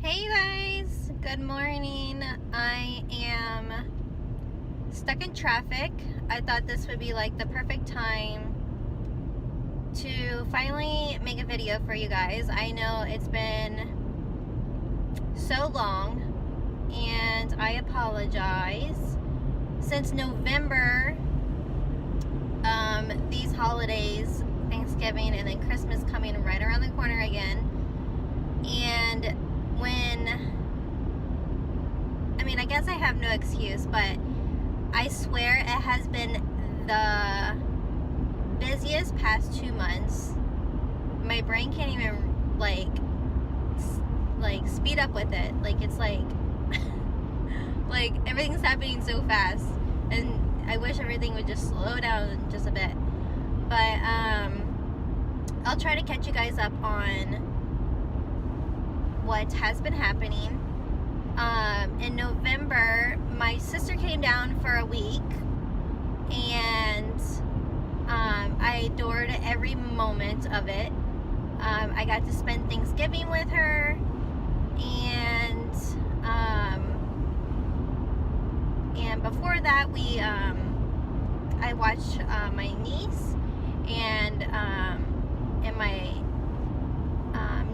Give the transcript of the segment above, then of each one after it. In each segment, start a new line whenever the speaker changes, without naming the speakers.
Hey guys, good morning. I am stuck in traffic. I thought this would be like the perfect time to finally make a video for you guys. I know it's been so long and I apologize. Since November, these holidays, Thanksgiving and then Christmas coming right around the corner again, and I guess I have no excuse, but I swear it has been the busiest past 2 months. My brain can't even like speed up with it. Like it's like like everything's happening so fast, and I wish everything would just slow down just a bit. But I'll try to catch you guys up on what has been happening. In November, my sister came down for a week, and I adored every moment of it. I got to spend Thanksgiving with her, and before that, I watched my niece and my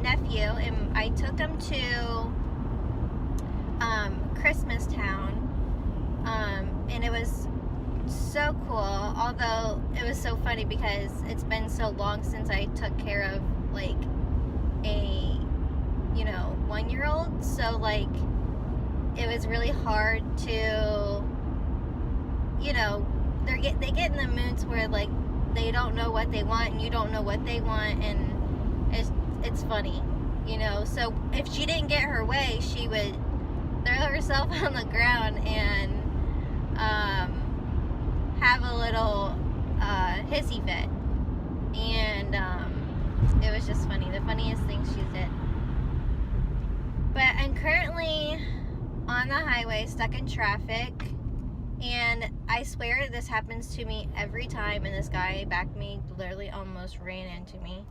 nephew, and I took them to Christmas Town, and it was so cool. Although it was so funny because it's been so long since I took care of like a 1-year-old, so like it was really hard to they get in the moods where like they don't know what they want and you don't know what they want, and it's funny, so if she didn't get her way, she would throw herself on the ground and have a little hissy fit, and it was just funny, the funniest thing she did. But I'm currently on the highway stuck in traffic, and I swear this happens to me every time, and this guy backed me, literally almost ran into me.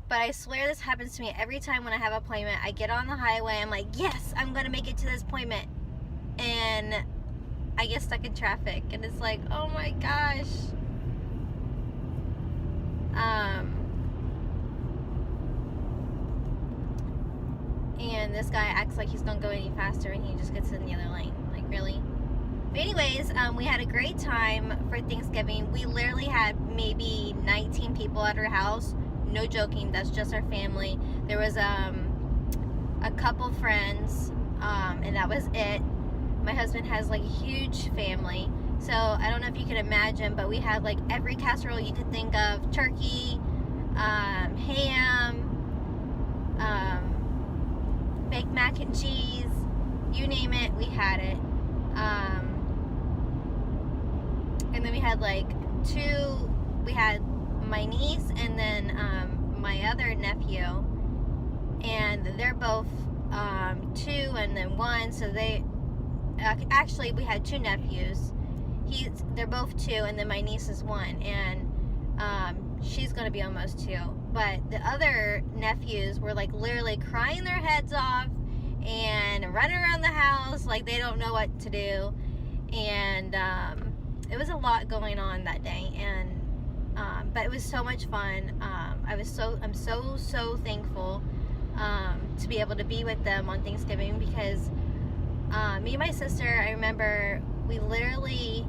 But I swear this happens to me every time when I have an appointment. I get on the highway, I'm like, yes, I'm gonna make it to this appointment, and I get stuck in traffic, and it's like, oh my gosh. And this guy acts like he's gonna go any faster, and he just gets in the other lane. Like, really? But anyways, we had a great time for Thanksgiving. We literally had maybe 19 people at our house. No joking, that's just our family. There was a couple friends, and that was it. My husband has like a huge family, so I don't know if you can imagine, but we had like every casserole you could think of: turkey, ham, baked mac and cheese, you name it, we had it. And then we had like we had my niece and then my other nephew, and they're both 2 and then 1, so they actually we had 2 nephews. They're both 2, and then my niece is 1, and she's gonna be almost 2. But the other nephews were like literally crying their heads off and running around the house like they don't know what to do, and it was a lot going on that day, and but it was so much fun. I'm so thankful to be able to be with them on Thanksgiving, because me and my sister, I remember we literally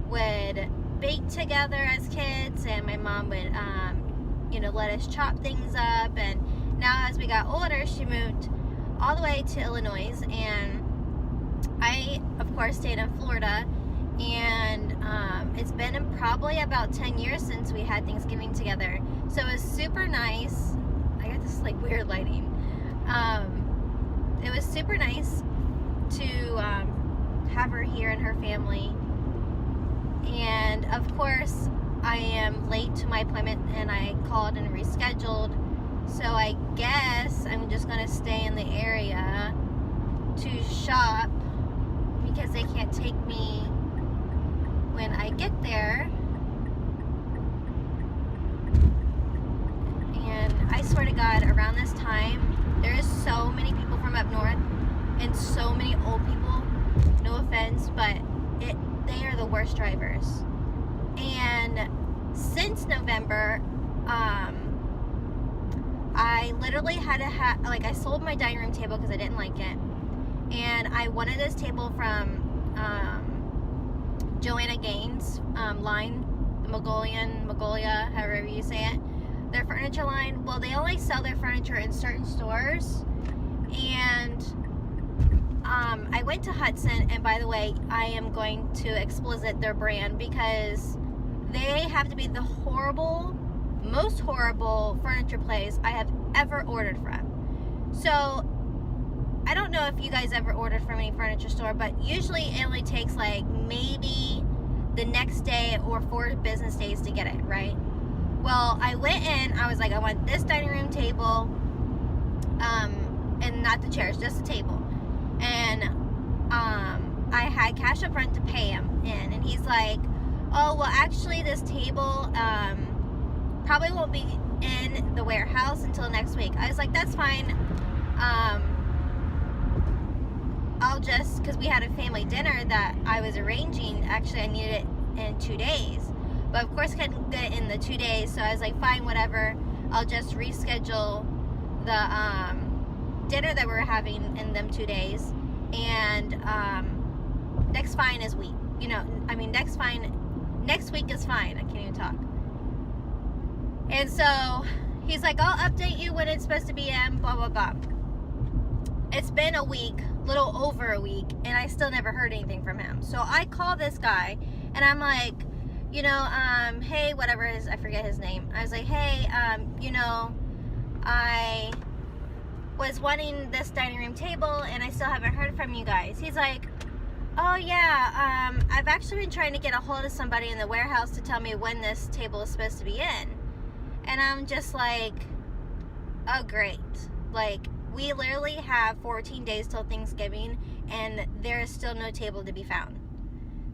would bake together as kids, and my mom would let us chop things up. And now as we got older, she moved all the way to Illinois, and I of course stayed in Florida, and it's been probably about 10 years since we had Thanksgiving together, so it was super nice. I got this like weird lighting. It was super nice to have her here and her family, and of course I am late to my appointment, and I called and rescheduled, so I guess I'm just gonna stay in the area to shop, because they can't take me when I get there. And And I swear to God, around this time, there is so many people from up north and so many old people, no offense, but they are the worst drivers. And since November, I literally had to I sold my dining room table because I didn't like it. And I wanted this table from Joanna Gaines line, the Magnolia, however you say it, their furniture line. Well, they only sell their furniture in certain stores. And I went to Hudson, and by the way, I am going to explicit their brand because they have to be the most horrible furniture place I have ever ordered from. So I don't know if you guys ever ordered from any furniture store, but usually it only takes like maybe the next day or 4 business days to get it, right? Well, I went in, I was like, I want this dining room table, and not the chairs, just the table. And I had cash up front to pay him in, and he's like, oh, well, actually this table probably won't be in the warehouse until next week. I was like, that's fine. I'll just, because we had a family dinner that I was arranging. Actually, I needed it in 2 days, but of course couldn't get it in the 2 days. So I was like, fine, whatever. I'll just reschedule the dinner that we were having in them 2 days. And next fine is week. Next week is fine. I can't even talk. And so he's like, I'll update you when it's supposed to be in, blah, blah, blah. It's been a week, little over a week, and I still never heard anything from him. So I call this guy, and I'm like, hey, whatever I forget his name. I was like, hey, I was wanting this dining room table, and I still haven't heard from you guys. He's like, oh, yeah, I've actually been trying to get a hold of somebody in the warehouse to tell me when this table is supposed to be in. And I'm just like, oh, great. Like, we literally have 14 days till Thanksgiving, and there is still no table to be found.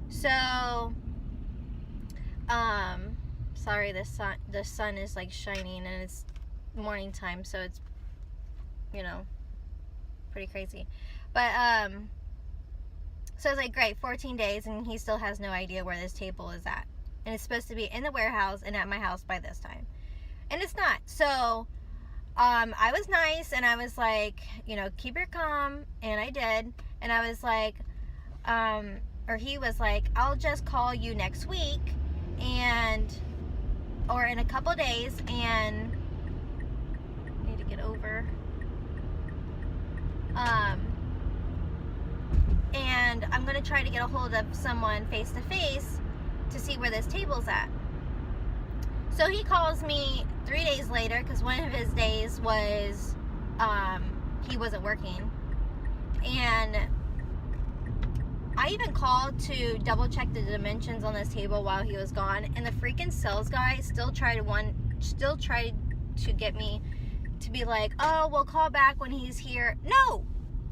So, sorry, the sun is like shining, and it's morning time, so it's, pretty crazy. But, so I was like, great, 14 days, and he still has no idea where this table is at. And it's supposed to be in the warehouse and at my house by this time. And it's not. So, I was nice, and I was like, keep your calm, and I did. And I was like, or he was like, I'll just call you next week, or in a couple days, and I need to get over. And I'm going to try to get a hold of someone face to face to see where this table's at. So he calls me 3 days later, because one of his days was, he wasn't working. And I even called to double check the dimensions on this table while he was gone. And the freaking sales guy still tried to get me to be like, oh, we'll call back when he's here. No!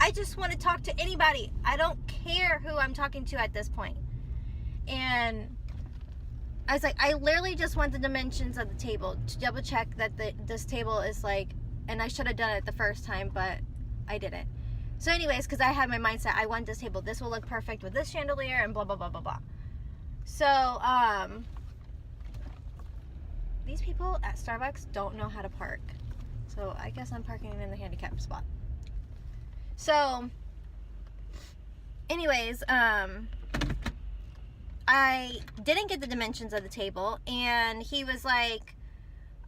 I just want to talk to anybody. I don't care who I'm talking to at this point. And I was like, I literally just want the dimensions of the table to double check that this table is like, and I should have done it the first time, but I didn't. So anyways, because I had my mindset, I want this table. This will look perfect with this chandelier and blah, blah, blah, blah, blah. So, these people at Starbucks don't know how to park. So I guess I'm parking in the handicap spot. So, anyways, I didn't get the dimensions of the table, and he was like,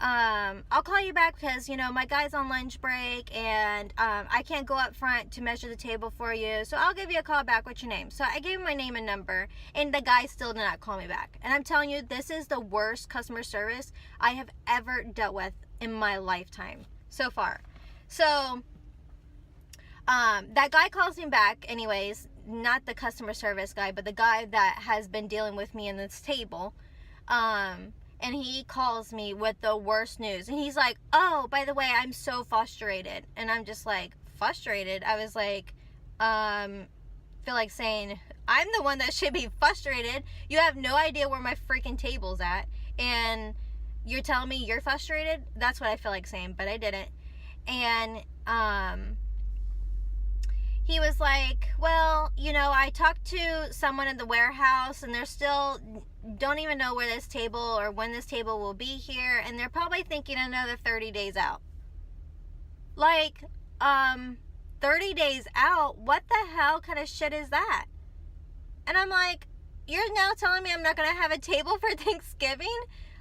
I'll call you back because, my guy's on lunch break, and I can't go up front to measure the table for you, so I'll give you a call back. What's your name? So I gave him my name and number, and the guy still did not call me back. And I'm telling you, this is the worst customer service I have ever dealt with in my lifetime so far. So, that guy calls me back anyways, not the customer service guy, but the guy that has been dealing with me in this table, and he calls me with the worst news, and he's like, oh, by the way, I'm so frustrated. And I'm just like, frustrated? I was like, feel like saying, I'm the one that should be frustrated. You have no idea where my freaking table's at, and You're telling me you're frustrated? That's what I feel like saying, but I didn't. And he was like, well, I talked to someone in the warehouse, and they're still don't even know where this table or when this table will be here, and they're probably thinking another 30 days out. Like, 30 days out? What the hell kind of shit is that? And I'm like, you're now telling me I'm not going to have a table for Thanksgiving?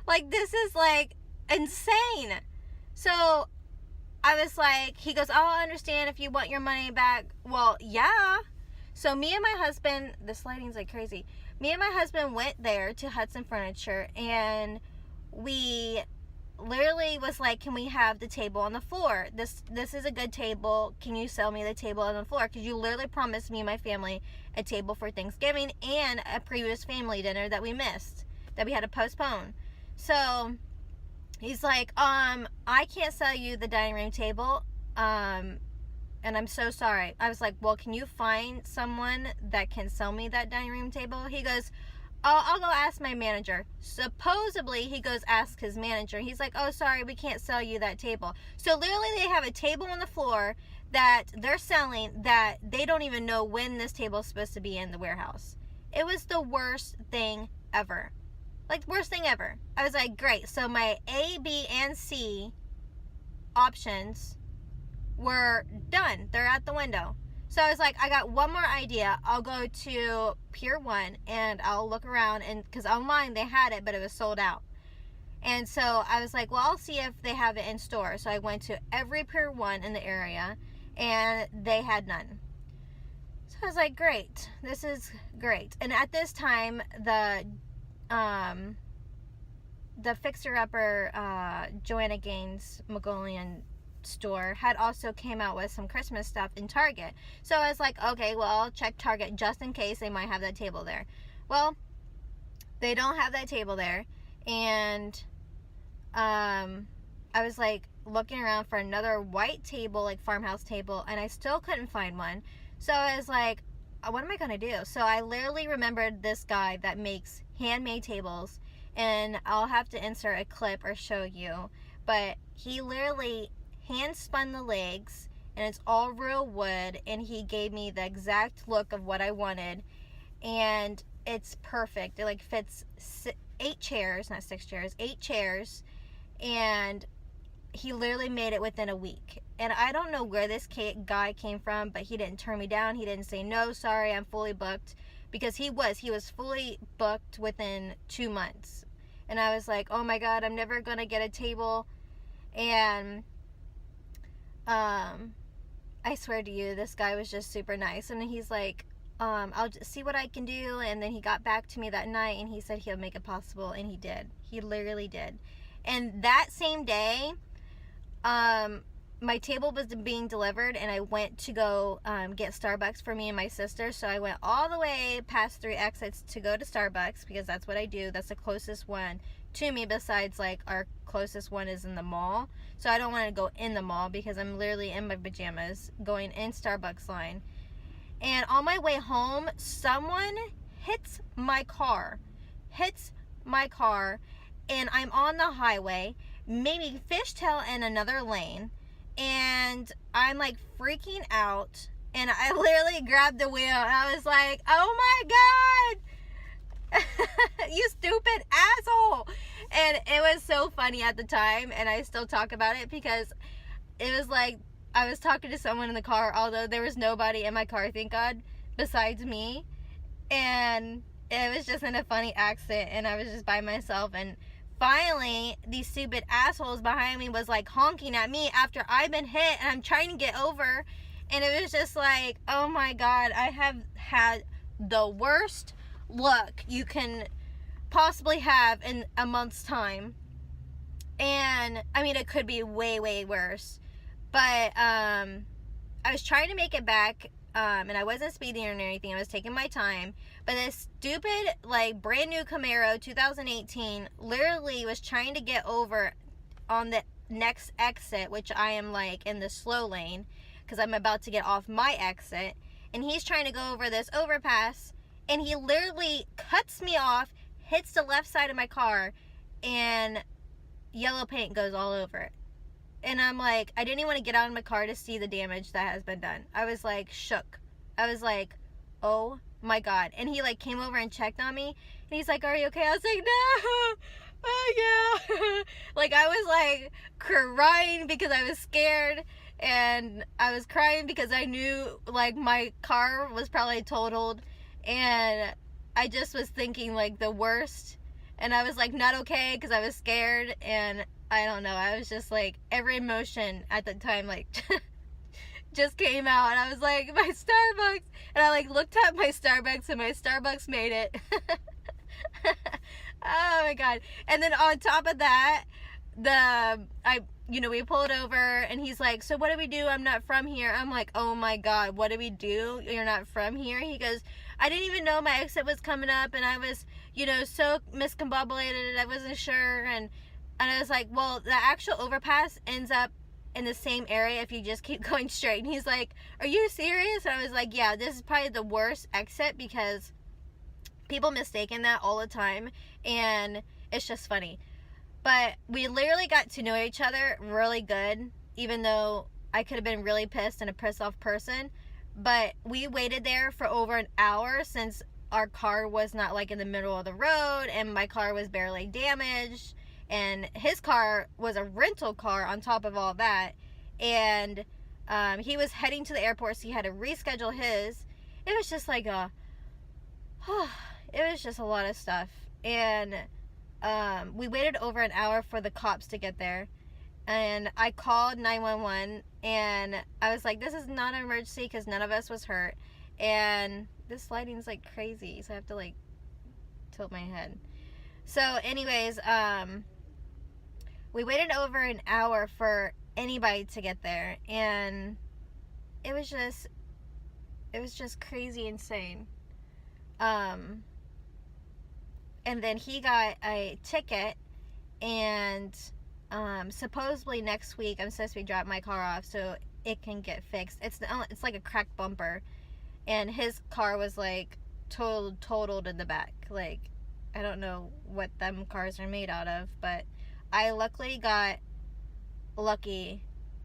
Like, this is, like, insane. So I was like, he goes, oh, I understand if you want your money back. Well, yeah. So me and my husband, this lighting's like crazy. Me and my husband went there to Hudson Furniture, and we literally was like, can we have the table on the floor? This is a good table. Can you sell me the table on the floor? Because you literally promised me and my family a table for Thanksgiving and a previous family dinner that we missed, that we had to postpone. So he's like, I can't sell you the dining room table, and I'm so sorry. I was like, well, can you find someone that can sell me that dining room table? He goes, oh, I'll go ask my manager. Supposedly, he goes ask his manager. He's like, oh, sorry, we can't sell you that table. So literally, they have a table on the floor that they're selling that they don't even know when this table is supposed to be in the warehouse. It was the worst thing ever. Like, worst thing ever. I was like, great. So my A, B, and C options were done. They're at the window. So I was like, I got one more idea. I'll go to Pier 1 and I'll look around, and because online they had it, but it was sold out. And so I was like, well, I'll see if they have it in store. So I went to every Pier 1 in the area, and they had none. So I was like, great. This is great. And at this time, the fixer-upper Joanna Gaines Mongolian store had also came out with some Christmas stuff in Target. So I was like, okay, well, I'll check Target just in case they might have that table there. Well, they don't have that table there. And I was like looking around for another white table, like farmhouse table, and I still couldn't find one. So I was like, what am I gonna do? So I literally remembered this guy that makes handmade tables, and I'll have to insert a clip or show you, but he literally hand spun the legs, and it's all real wood, and he gave me the exact look of what I wanted, and it's perfect. It like fits 8 chairs, not 6 chairs, 8 chairs, and he literally made it within a week. And I don't know where this guy came from, but he didn't turn me down. He didn't say, no, sorry, I'm fully booked, because he was fully booked within 2 months. And I was like, oh my God, I'm never gonna get a table. And I swear to you, this guy was just super nice. And he's like, I'll just see what I can do. And then he got back to me that night, and he said he'll make it possible, and he did. He literally did. And that same day, my table was being delivered, and I went to go get Starbucks for me and my sister. So I went all the way past 3 exits to go to Starbucks, because that's what I do. That's the closest one to me, besides like our closest one is in the mall. So I don't want to go in the mall, because I'm literally in my pajamas going in Starbucks line. And on my way home, someone hits my car, and I'm on the highway, maybe fishtail in another lane, and I'm like freaking out, and I literally grabbed the wheel, and I was like, oh my God, you stupid asshole. And it was so funny at the time, and I still talk about it, because it was like I was talking to someone in the car, although there was nobody in my car, thank God, besides me. And it was just in a funny accent, and I was just by myself. And finally, these stupid assholes behind me was like honking at me after I've been hit, and I'm trying to get over. And it was just like, oh my God, I have had the worst luck you can possibly have in a month's time. And I mean, it could be way, way worse. But I was trying to make it back, and I wasn't speeding or anything. I was taking my time. But this stupid, like, brand new Camaro 2018 literally was trying to get over on the next exit, which I am, like, in the slow lane, because I'm about to get off my exit. And he's trying to go over this overpass, and he literally cuts me off, hits the left side of my car, and yellow paint goes all over it. And I'm like, I didn't even want to get out of my car to see the damage that has been done. I was like shook. I was like, oh my God. And he like came over and checked on me. And he's like, are you okay? I was like, no. Oh yeah. Like I was like crying because I was scared. And I was crying because I knew like my car was probably totaled. And I just was thinking like the worst. And I was like not okay because I was scared. And I don't know, I was just like, every emotion at the time like just came out, and I was like, my Starbucks, and I like looked at my Starbucks, and my Starbucks made it. Oh my God. And then on top of that, we pulled over, and he's like, so what do we do? I'm not from here. I'm like, oh my God, what do we do? You're not from here? He goes, I didn't even know my exit was coming up, and I was, so miscombobulated, I wasn't sure, and I was like, well, the actual overpass ends up in the same area if you just keep going straight. And he's like, are you serious? And I was like, yeah, this is probably the worst exit because people mistaken that all the time. And it's just funny. But we literally got to know each other really good, even though I could have been really pissed and a pissed off person. But we waited there for over an hour since our car was not like in the middle of the road and my car was barely damaged. And his car was a rental car on top of all that. And he was heading to the airport, so he had to reschedule his. It was just like it was just a lot of stuff. And we waited over an hour for the cops to get there. And I called 911, and I was like, this is not an emergency because none of us was hurt. And this lighting's like crazy, so I have to like tilt my head. So anyways, we waited over an hour for anybody to get there, and it was just crazy insane. And then he got a ticket, and supposedly next week I'm supposed to be dropping my car off so it can get fixed. It's like a cracked bumper, and his car was like totaled in the back. Like, I don't know what them cars are made out of, but I luckily got lucky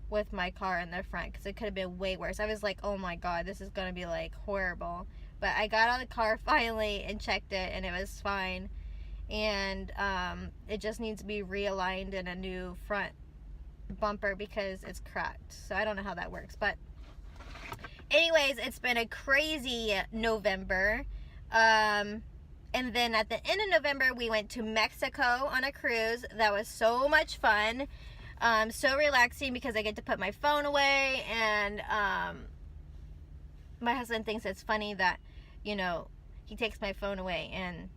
with my car in the front because it could have been way worse. I was like, oh my God, this is going to be like horrible. But I got out of the car finally and checked it, and it was fine. And it just needs to be realigned in a new front bumper because it's cracked. So I don't know how that works. But anyways, it's been a crazy November. And then at the end of November, we went to Mexico on a cruise. That was so much fun. So relaxing because I get to put my phone away. And my husband thinks it's funny that, he takes my phone away and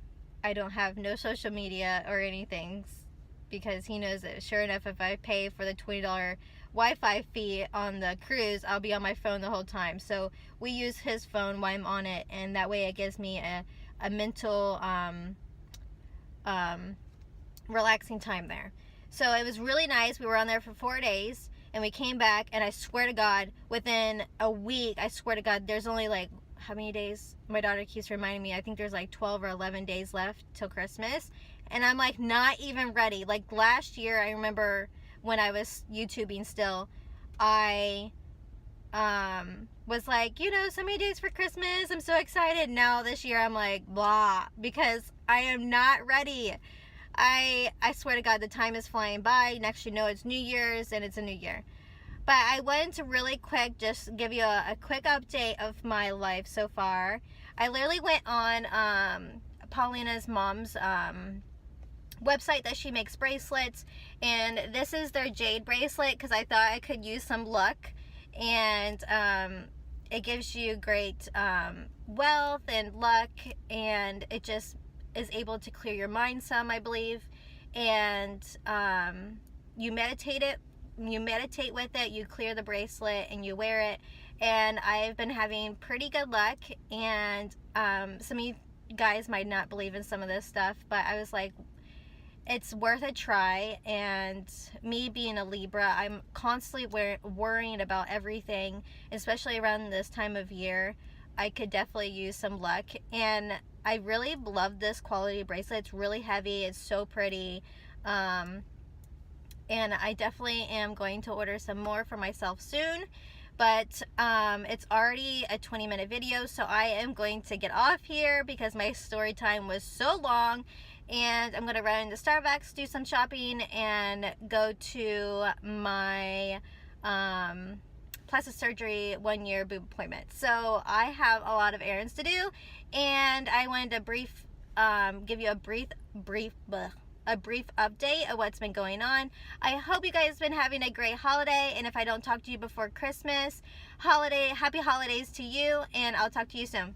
I don't have no social media or anything because he knows that sure enough, if I pay for the $20 Wi-Fi fee on the cruise, I'll be on my phone the whole time. So we use his phone while I'm on it, and that way it gives me a mental relaxing time there. So it was really nice. We were on there for 4 days, and we came back, and I swear to God, within a week, there's only like, how many days? My daughter keeps reminding me, I think there's like 12 or 11 days left till Christmas, and I'm like not even ready. Like last year, I remember when I was YouTubing still, I was like, so many days for Christmas, I'm so excited. Now this year I'm like blah, because I am not ready. I swear to God, the time is flying by. Next you know, it's New Year's and it's a new year. But I wanted to really quick just give you a quick update of my life so far. I literally went on Paulina's mom's website that she makes bracelets, and this is their jade bracelet because I thought I could use some luck. And it gives you great wealth and luck, and it just is able to clear your mind some, I believe. And you meditate with it, you clear the bracelet and you wear it. And I've been having pretty good luck, and some of you guys might not believe in some of this stuff, but I was like, it's worth a try. And me being a Libra, I'm constantly worrying about everything, especially around this time of year. I could definitely use some luck, and I really love this quality bracelet. It's really heavy, it's so pretty. and I definitely am going to order some more for myself soon. But it's already a 20-minute video, so I am going to get off here because my story time was so long. And I'm going to run into Starbucks, do some shopping, and go to my plastic surgery 1-year boob appointment. So I have a lot of errands to do, and I wanted to give you a brief update of what's been going on. I hope you guys have been having a great holiday, and if I don't talk to you before Christmas, happy holidays to you, and I'll talk to you soon.